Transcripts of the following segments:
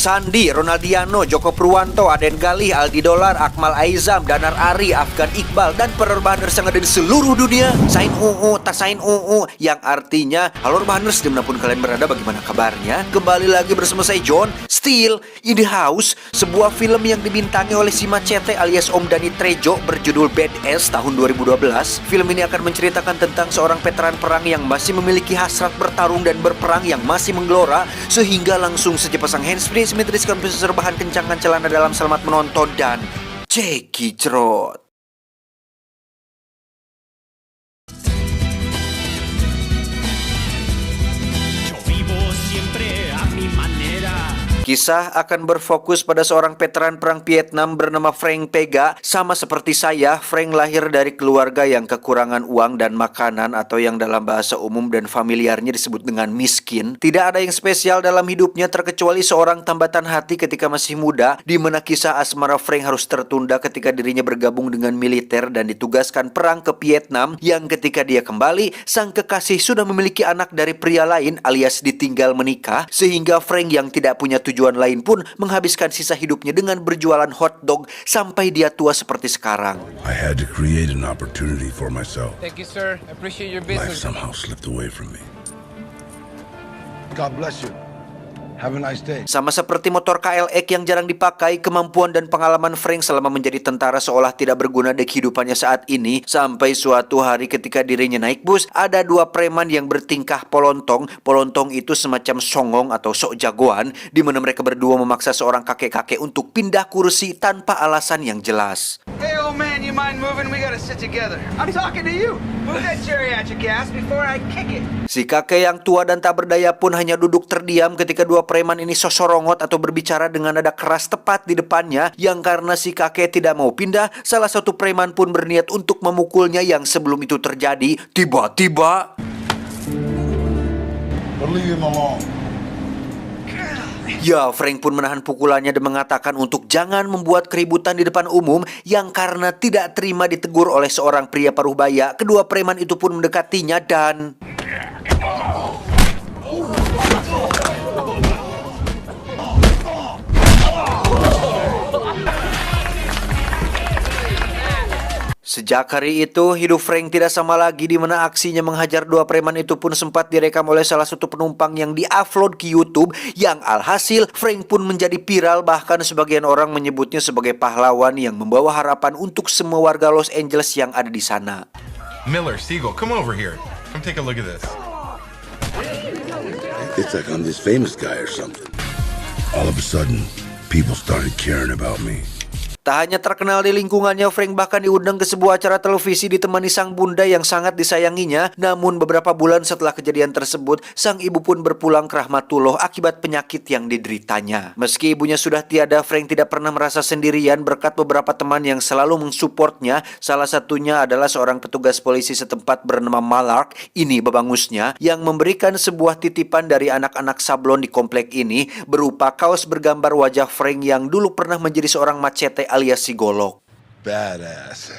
Sandi, Ronaldiano, Joko Purwanto, Aden Galih, Aldi Dolar, Akmal Aizam, Danar Ari, Afgan Iqbal, dan penerbaners yang ada di seluruh dunia. Sain UU, tak sain UU, yang artinya, halo Urbaners, dimanapun kalian berada, bagaimana kabarnya? Kembali lagi bersama saya John, Still in the House, sebuah film yang dibintangi oleh si Macete alias Om Dani Trejo berjudul Badass tahun 2012. Film ini akan menceritakan tentang seorang veteran perang yang masih memiliki hasrat bertarung dan berperang yang masih menggelora, sehingga langsung saja pasang handsfree, simetris, kompresor, bahan kencangkan celana dalam, selamat menonton dan cekicrot. Kisah akan berfokus pada seorang veteran perang Vietnam bernama Frank Pega. Sama seperti saya, Frank lahir dari keluarga yang kekurangan uang dan makanan, atau yang dalam bahasa umum dan familiarnya disebut dengan miskin. Tidak ada yang spesial dalam hidupnya terkecuali seorang tambatan hati ketika masih muda, di mana kisah asmara Frank harus tertunda ketika dirinya bergabung dengan militer dan ditugaskan perang ke Vietnam, yang ketika dia kembali, sang kekasih sudah memiliki anak dari pria lain alias ditinggal menikah, sehingga Frank yang tidak punya tujuan lain pun menghabiskan sisa hidupnya dengan berjualan hotdog sampai dia tua seperti sekarang. I had to create an opportunity for myself. Thank you, sir. I appreciate your business. Life somehow slipped away from me. God bless you. Have a nice day. Sama seperti motor KLX yang jarang dipakai, kemampuan dan pengalaman Frank selama menjadi tentara seolah tidak berguna di kehidupannya saat ini, sampai suatu hari ketika dirinya naik bus, ada dua preman yang bertingkah polontong. Polontong itu semacam songong atau sok jagoan, di mana mereka berdua memaksa seorang kakek-kakek untuk pindah kursi tanpa alasan yang jelas. Hey, old man, you mind moving? We gotta sit together. I'm talking to you. Move that geriatric ass before I kick it. Si kakek yang tua dan tak berdaya pun hanya duduk terdiam ketika dua preman ini sosorongot atau berbicara dengan nada keras tepat di depannya, yang karena si kakek tidak mau pindah, salah satu preman pun berniat untuk memukulnya. Yang sebelum itu terjadi, tiba-tiba Leave him alone. ya, Frank pun menahan pukulannya dan mengatakan untuk jangan membuat keributan di depan umum, yang karena tidak terima ditegur oleh seorang pria paruh baya, kedua preman itu pun mendekatinya dan sejak hari itu, hidup Frank tidak sama lagi, di mana aksinya menghajar dua preman itu pun sempat direkam oleh salah satu penumpang yang diupload ke YouTube, yang alhasil Frank pun menjadi viral, bahkan sebagian orang menyebutnya sebagai pahlawan yang membawa harapan untuk semua warga Los Angeles yang ada di sana. Miller, Siegel, come over here. Come take a look at this. It's like I'm this famous guy or something. All of a sudden, people started caring about me. Tak hanya terkenal di lingkungannya, Frank bahkan diundang ke sebuah acara televisi ditemani sang bunda yang sangat disayanginya. Namun beberapa bulan setelah kejadian tersebut, sang ibu pun berpulang ke rahmatullah akibat penyakit yang dideritanya. Meski ibunya sudah tiada, Frank tidak pernah merasa sendirian berkat beberapa teman yang selalu mensupportnya. Salah satunya adalah seorang petugas polisi setempat bernama Malark, ini babangusnya, yang memberikan sebuah titipan dari anak-anak sablon di komplek ini, berupa kaos bergambar wajah Frank yang dulu pernah menjadi seorang macete alias si golok. Badass.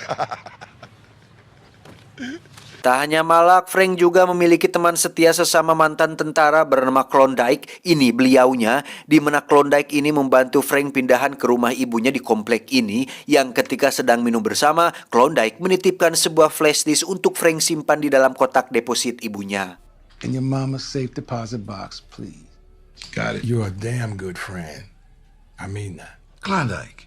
Tak hanya Malak, Frank juga memiliki teman setia sesama mantan tentara bernama Klondike. Ini beliaunya, di mana Klondike ini membantu Frank pindahan ke rumah ibunya di komplek ini, yang ketika sedang minum bersama, Klondike menitipkan sebuah flash disk untuk Frank simpan di dalam kotak deposit ibunya. In your mama's safe deposit box, please. Got it. You're a damn good friend. I mean that. Klondike.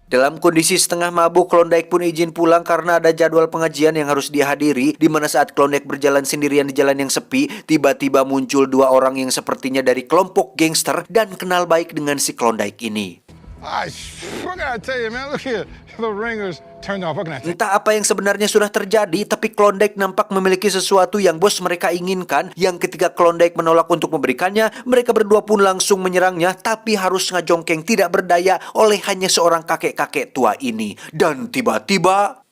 Dalam kondisi setengah mabuk, Klondike pun izin pulang karena ada jadwal pengajian yang harus dia hadiri, di mana saat Klondike berjalan sendirian di jalan yang sepi, tiba-tiba muncul dua orang yang sepertinya dari kelompok gangster dan kenal baik dengan si Klondike ini. What can I tell you, man? Look here. The ringers turned off. What can I tell you? Entah apa yang sebenarnya sudah terjadi, tapi Klondike nampak memiliki sesuatu yang bos mereka inginkan, yang ketika Klondike menolak untuk memberikannya, mereka berdua pun langsung menyerangnya, tapi harus ngajongkeng tidak berdaya oleh hanya seorang kakek-kakek tua ini. Dan tiba-tiba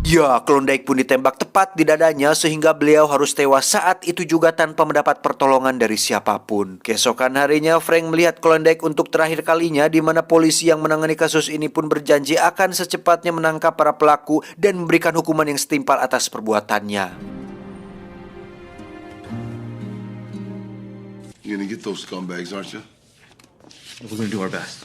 ya, Klondike pun ditembak tepat di dadanya sehingga beliau harus tewas saat itu juga tanpa mendapat pertolongan dari siapapun. Keesokan harinya, Frank melihat Klondike untuk terakhir kalinya, di mana polisi yang menangani kasus ini pun berjanji akan secepatnya menangkap para pelaku dan memberikan hukuman yang setimpal atas perbuatannya. You're gonna get those scumbags, aren't you? We're gonna do our best.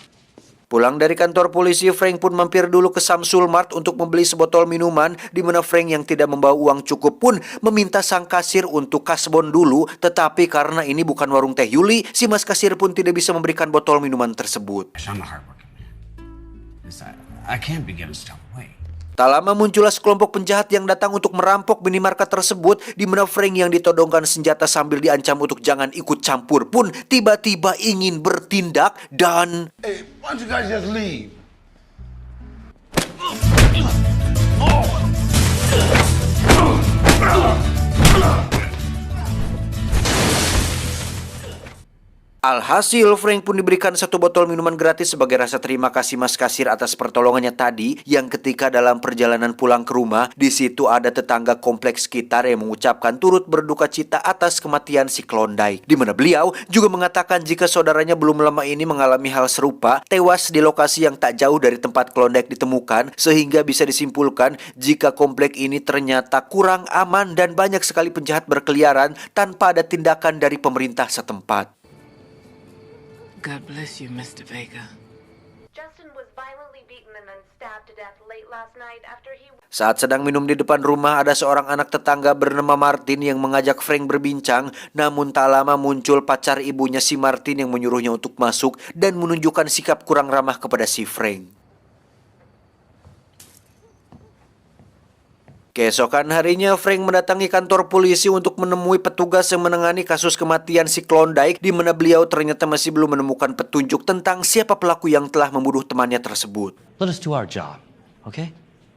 Pulang dari kantor polisi, Frank pun mampir dulu ke Samsul Mart untuk membeli sebotol minuman, di mana Frank yang tidak membawa uang cukup pun meminta sang kasir untuk kasbon dulu, tetapi karena ini bukan warung teh Yuli, si mas kasir pun tidak bisa memberikan botol minuman tersebut. I'm a hardworking man. I can't be given stuff away. Tak lama muncullah sekelompok penjahat yang datang untuk merampok minimarket tersebut, di mana Frank yang ditodongkan senjata sambil diancam untuk jangan ikut campur pun tiba-tiba ingin bertindak dan... Hey, why don't you guys just leave? Alhasil, Frank pun diberikan satu botol minuman gratis sebagai rasa terima kasih mas kasir atas pertolongannya tadi, yang ketika dalam perjalanan pulang ke rumah, di situ ada tetangga kompleks sekitar yang mengucapkan turut berduka cita atas kematian si Klondike, di mana beliau juga mengatakan jika saudaranya belum lama ini mengalami hal serupa, tewas di lokasi yang tak jauh dari tempat Klondike ditemukan, sehingga bisa disimpulkan jika komplek ini ternyata kurang aman dan banyak sekali penjahat berkeliaran tanpa ada tindakan dari pemerintah setempat. God bless you, Mr. Vega. Justin was violently beaten and then stabbed to death late last night after he... Saat sedang minum di depan rumah, ada seorang anak tetangga bernama Martin yang mengajak Frank berbincang, namun tak lama muncul pacar ibunya si Martin yang menyuruhnya untuk masuk dan menunjukkan sikap kurang ramah kepada si Frank. Keesokan harinya, Frank mendatangi kantor polisi untuk menemui petugas yang menangani kasus kematian si Klondike, di mana beliau ternyata masih belum menemukan petunjuk tentang siapa pelaku yang telah membunuh temannya tersebut. Let us do our job, okay?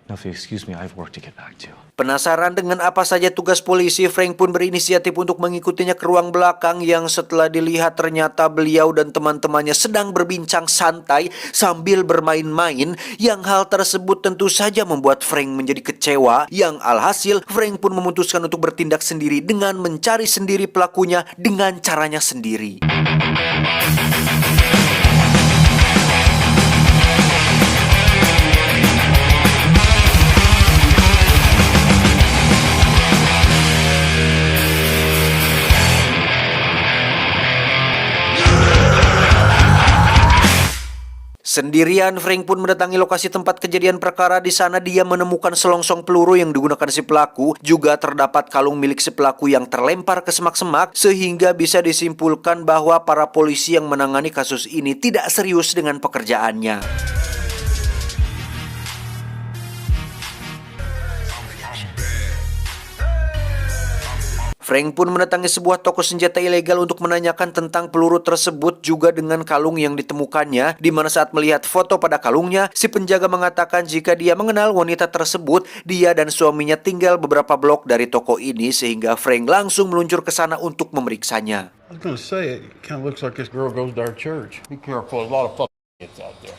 Now, if you excuse me, I have work to get back to. Penasaran dengan apa saja tugas polisi, Frank pun berinisiatif untuk mengikutinya ke ruang belakang yang setelah dilihat ternyata beliau dan teman-temannya sedang berbincang santai sambil bermain-main, yang hal tersebut tentu saja membuat Frank menjadi kecewa, yang alhasil Frank pun memutuskan untuk bertindak sendiri dengan mencari sendiri pelakunya dengan caranya sendiri. Sendirian, Frank pun mendatangi lokasi tempat kejadian perkara. Di sana dia menemukan selongsong peluru yang digunakan si pelaku. Juga terdapat kalung milik si pelaku yang terlempar ke semak-semak, sehingga bisa disimpulkan bahwa para polisi yang menangani kasus ini tidak serius dengan pekerjaannya. Frank pun mendatangi sebuah toko senjata ilegal untuk menanyakan tentang peluru tersebut juga dengan kalung yang ditemukannya, di mana saat melihat foto pada kalungnya, si penjaga mengatakan jika dia mengenal wanita tersebut, dia dan suaminya tinggal beberapa blok dari toko ini, sehingga Frank langsung meluncur ke sana untuk memeriksanya. I was gonna say, it kind of looks like this girl goes to our church. Be careful, there's a lot of fucking kids out there.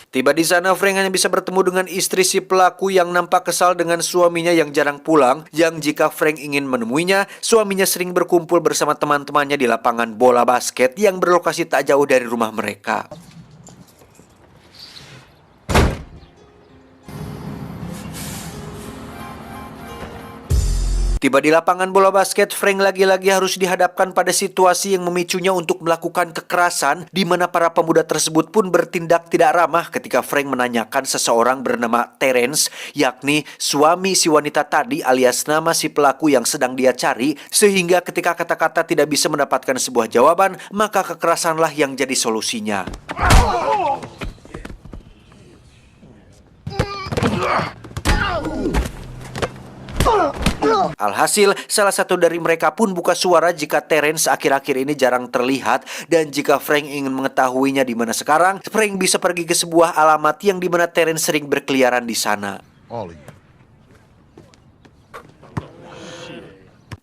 Tiba di sana, Frank hanya bisa bertemu dengan istri si pelaku yang nampak kesal dengan suaminya yang jarang pulang, yang jika Frank ingin menemuinya, suaminya sering berkumpul bersama teman-temannya di lapangan bola basket yang berlokasi tak jauh dari rumah mereka. Tiba di lapangan bola basket, Frank lagi-lagi harus dihadapkan pada situasi yang memicunya untuk melakukan kekerasan, di mana para pemuda tersebut pun bertindak tidak ramah ketika Frank menanyakan seseorang bernama Terence, yakni suami si wanita tadi alias nama si pelaku yang sedang dia cari, sehingga ketika kata-kata tidak bisa mendapatkan sebuah jawaban, maka kekerasanlah yang jadi solusinya. Alhasil, salah satu dari mereka pun buka suara jika Terence akhir-akhir ini jarang terlihat, dan jika Frank ingin mengetahuinya di mana sekarang, Frank bisa pergi ke sebuah alamat yang di mana Terence sering berkeliaran di sana. All of you.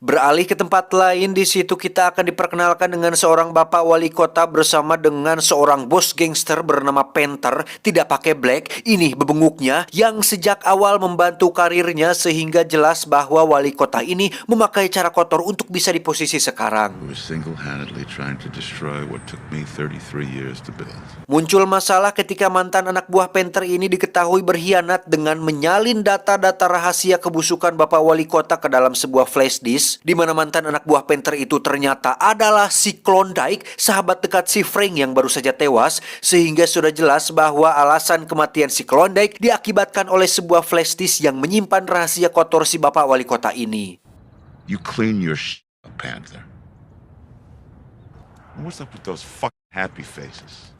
Beralih ke tempat lain, di situ kita akan diperkenalkan dengan seorang bapak wali kota bersama dengan seorang bos gangster bernama Panther, tidak pakai black, ini bebenguknya, yang sejak awal membantu karirnya sehingga jelas bahwa wali kota ini memakai cara kotor untuk bisa di posisi sekarang. We were single-handedly trying to destroy what took me 33 years to build. Muncul masalah ketika mantan anak buah Panther ini diketahui berkhianat dengan menyalin data-data rahasia kebusukan bapak wali kota ke dalam sebuah flash disk, di mana mantan anak buah Panther itu ternyata adalah si Klondike, sahabat dekat si Frank yang baru saja tewas, sehingga sudah jelas bahwa alasan kematian si Klondike diakibatkan oleh sebuah flash disk yang menyimpan rahasia kotor si bapak wali kota ini. You clean your Panther. What's up with those fucking happy faces?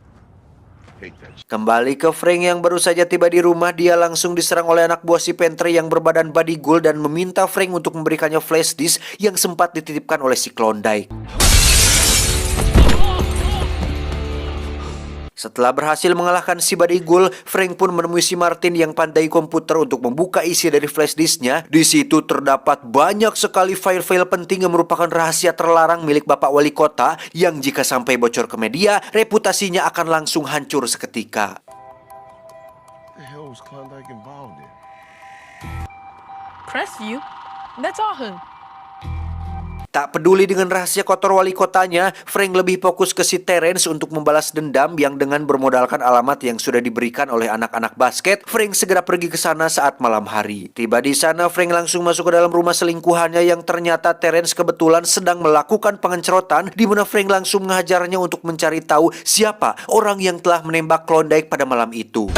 Kembali ke Frank yang baru saja tiba di rumah, dia langsung diserang oleh anak buah si Panther yang berbadan body gold dan meminta Frank untuk memberikannya flash disk yang sempat dititipkan oleh si Klondike. Setelah berhasil mengalahkan si Body Gold, Frank pun menemui si Martin yang pandai komputer untuk membuka isi dari flash disknya. Di situ terdapat banyak sekali file-file penting yang merupakan rahasia terlarang milik Bapak Wali Kota yang jika sampai bocor ke media, reputasinya akan langsung hancur seketika. The hell was Klondike involved in? Crestview? That's our hood. Tak peduli dengan rahasia kotor wali kotanya, Frank lebih fokus ke si Terence untuk membalas dendam yang dengan bermodalkan alamat yang sudah diberikan oleh anak-anak basket, Frank segera pergi ke sana saat malam hari. Tiba di sana, Frank langsung masuk ke dalam rumah selingkuhannya yang ternyata Terence kebetulan sedang melakukan pengencerotan, di mana Frank langsung menghajarnya untuk mencari tahu siapa orang yang telah menembak Klondike pada malam itu.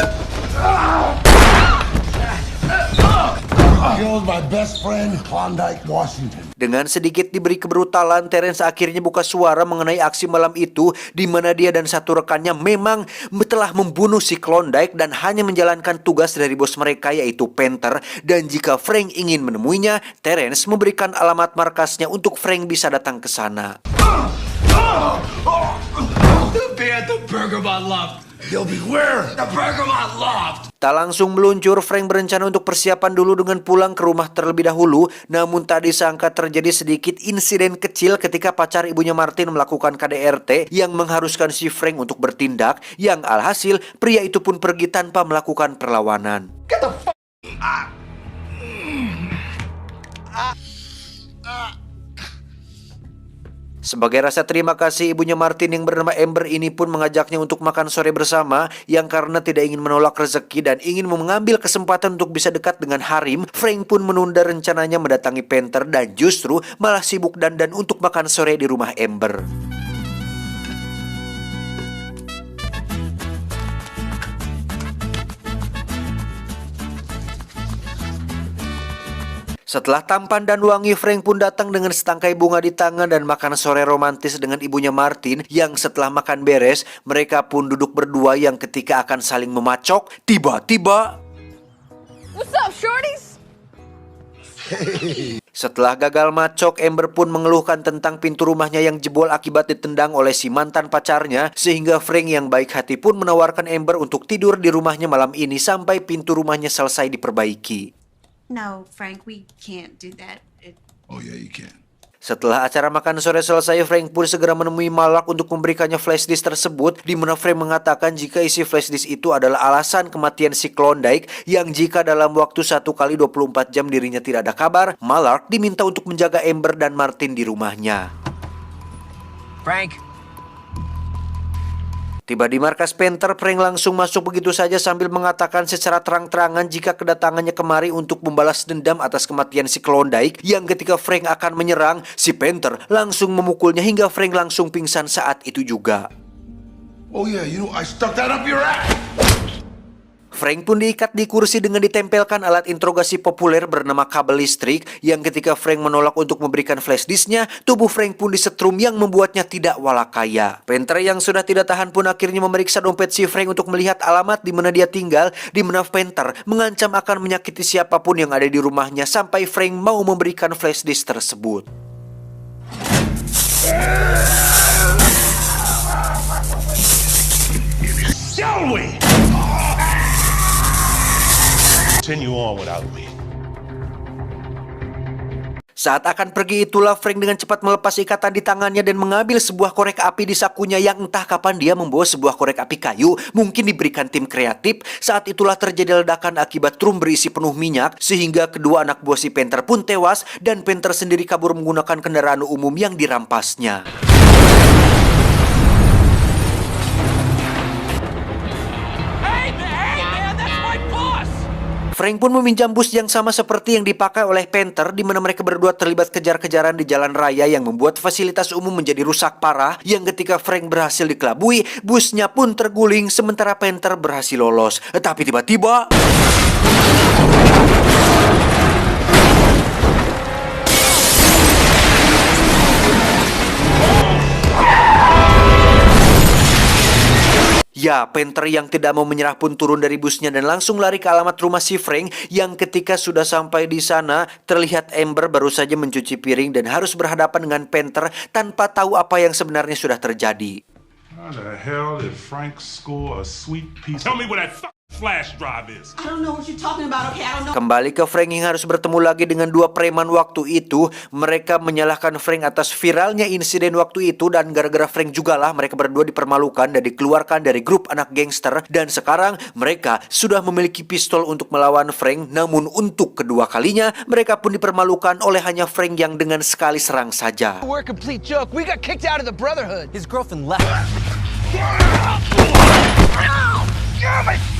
Killed my best friend, Klondike Washington. Dengan sedikit diberi kebrutalan, Terence akhirnya buka suara mengenai aksi malam itu, di mana dia dan satu rekannya memang telah membunuh si Klondike dan hanya menjalankan tugas dari bos mereka yaitu Panther. Dan jika Frank ingin menemuinya, Terence memberikan alamat markasnya untuk Frank bisa datang ke sana. The Panther burger I loved. You'll be where? The burger I loved. Tak langsung meluncur, Frank berencana untuk persiapan dulu dengan pulang ke rumah terlebih dahulu. Namun tak disangka terjadi sedikit insiden kecil ketika pacar ibunya Martin melakukan KDRT yang mengharuskan si Frank untuk bertindak. Yang alhasil, pria itu pun pergi tanpa melakukan perlawanan. Get the fuck. Sebagai rasa terima kasih, ibunya Martin yang bernama Amber ini pun mengajaknya untuk makan sore bersama. Yang karena tidak ingin menolak rezeki dan ingin mengambil kesempatan untuk bisa dekat dengan Harim, Frank pun menunda rencananya mendatangi Panther dan justru malah sibuk dandan untuk makan sore di rumah Amber. Setelah tampan dan wangi, Frank pun datang dengan setangkai bunga di tangan dan makan sore romantis dengan ibunya Martin. Yang setelah makan beres, mereka pun duduk berdua yang ketika akan saling memacok, tiba-tiba... What's up, shorties? Setelah gagal macok, Amber pun mengeluhkan tentang pintu rumahnya yang jebol akibat ditendang oleh si mantan pacarnya, sehingga Frank yang baik hati pun menawarkan Amber untuk tidur di rumahnya malam ini sampai pintu rumahnya selesai diperbaiki. No, Frank, we can't do that. Oh yeah, you can. Setelah acara makan sore selesai, Frank pun segera menemui Malak untuk memberikannya flash disk tersebut, di mana Frank mengatakan jika isi flash disk itu adalah alasan kematian si Klondike, yang jika dalam waktu 1 kali 24 jam dirinya tidak ada kabar, Malak diminta untuk menjaga Amber dan Martin di rumahnya. Frank. Tiba di markas Panther, Frank langsung masuk begitu saja sambil mengatakan secara terang-terangan jika kedatangannya kemari untuk membalas dendam atas kematian si Klondike, yang ketika Frank akan menyerang, si Panther langsung memukulnya hingga Frank langsung pingsan saat itu juga. Oh yeah, you know I stuck that up your ass. Frank pun diikat di kursi dengan ditempelkan alat interogasi populer bernama kabel listrik, yang ketika Frank menolak untuk memberikan flash disknya, tubuh Frank pun disetrum yang membuatnya tidak walakaya. Panther yang sudah tidak tahan pun akhirnya memeriksa dompet si Frank untuk melihat alamat di mana dia tinggal, di mana Panther mengancam akan menyakiti siapapun yang ada di rumahnya sampai Frank mau memberikan flash disk tersebut. Shall we? Continue on without me. Saat akan pergi itulah Frank dengan cepat melepas ikatan di tangannya dan mengambil sebuah korek api di sakunya yang entah kapan dia membawa sebuah korek api kayu, mungkin diberikan tim kreatif. Saat itulah terjadi ledakan akibat truk berisi penuh minyak, sehingga kedua anak buah si Panther pun tewas dan Panther sendiri kabur menggunakan kendaraan umum yang dirampasnya. Frank pun meminjam bus yang sama seperti yang dipakai oleh Panther, di mana mereka berdua terlibat kejar-kejaran di jalan raya yang membuat fasilitas umum menjadi rusak parah, yang ketika Frank berhasil dikelabui, busnya pun terguling sementara Panther berhasil lolos. Tapi tiba-tiba ya, Panther yang tidak mau menyerah pun turun dari busnya dan langsung lari ke alamat rumah si Frank, yang ketika sudah sampai di sana, terlihat Amber baru saja mencuci piring dan harus berhadapan dengan Panther tanpa tahu apa yang sebenarnya sudah terjadi. How the hell did Frank score a sweet piece? Tell me what that flash drive is. I don't know what you're talking about, okay? I don't know. Kembali ke Frank yang harus bertemu lagi dengan dua preman waktu itu. Mereka menyalahkan Frank atas viralnya insiden waktu itu, dan gara-gara Frank jugalah mereka berdua dipermalukan dan dikeluarkan dari grup anak gangster. Dan sekarang mereka sudah memiliki pistol untuk melawan Frank, namun untuk kedua kalinya mereka pun dipermalukan oleh hanya Frank yang dengan sekali serang saja. We're a complete joke. We got kicked out of the Brotherhood. His girlfriend left.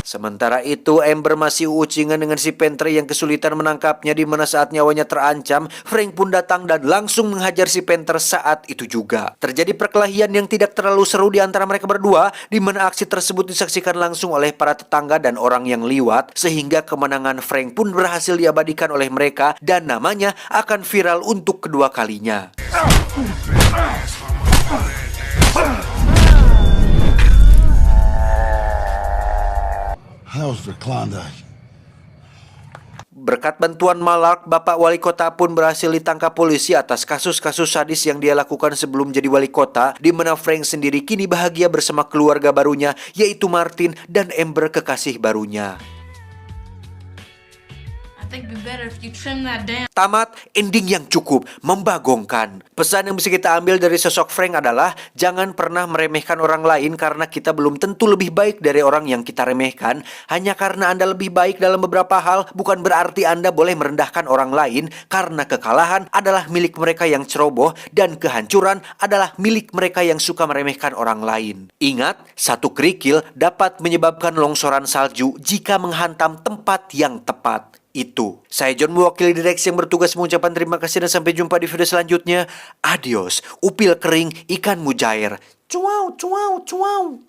Sementara itu, Amber masih ucingan dengan si Panther yang kesulitan menangkapnya, di mana saat nyawanya terancam, Frank pun datang dan langsung menghajar si Panther saat itu juga. Terjadi perkelahian yang tidak terlalu seru di antara mereka berdua, di mana aksi tersebut disaksikan langsung oleh para tetangga dan orang yang liwat, sehingga kemenangan Frank pun berhasil diabadikan oleh mereka dan namanya akan viral untuk kedua kalinya. That was for Klondike. Berkat bantuan Malark, Bapak Wali Kota pun berhasil ditangkap polisi atas kasus-kasus sadis yang dia lakukan sebelum jadi wali kota, di mana Frank sendiri kini bahagia bersama keluarga barunya, yaitu Martin dan Amber kekasih barunya. Tamat, ending yang cukup membagongkan. Pesan yang bisa kita ambil dari sosok Frank adalah jangan pernah meremehkan orang lain karena kita belum tentu lebih baik dari orang yang kita remehkan. Hanya karena Anda lebih baik dalam beberapa hal bukan berarti Anda boleh merendahkan orang lain, karena kekalahan adalah milik mereka yang ceroboh dan kehancuran adalah milik mereka yang suka meremehkan orang lain. Ingat, satu kerikil dapat menyebabkan longsoran salju jika menghantam tempat yang tepat. Itu. Saya John, mewakili direksi yang bertugas, mengucapkan terima kasih dan sampai jumpa di video selanjutnya. Adios. Upil kering, ikan mujair. Cuau, cuau, cuau.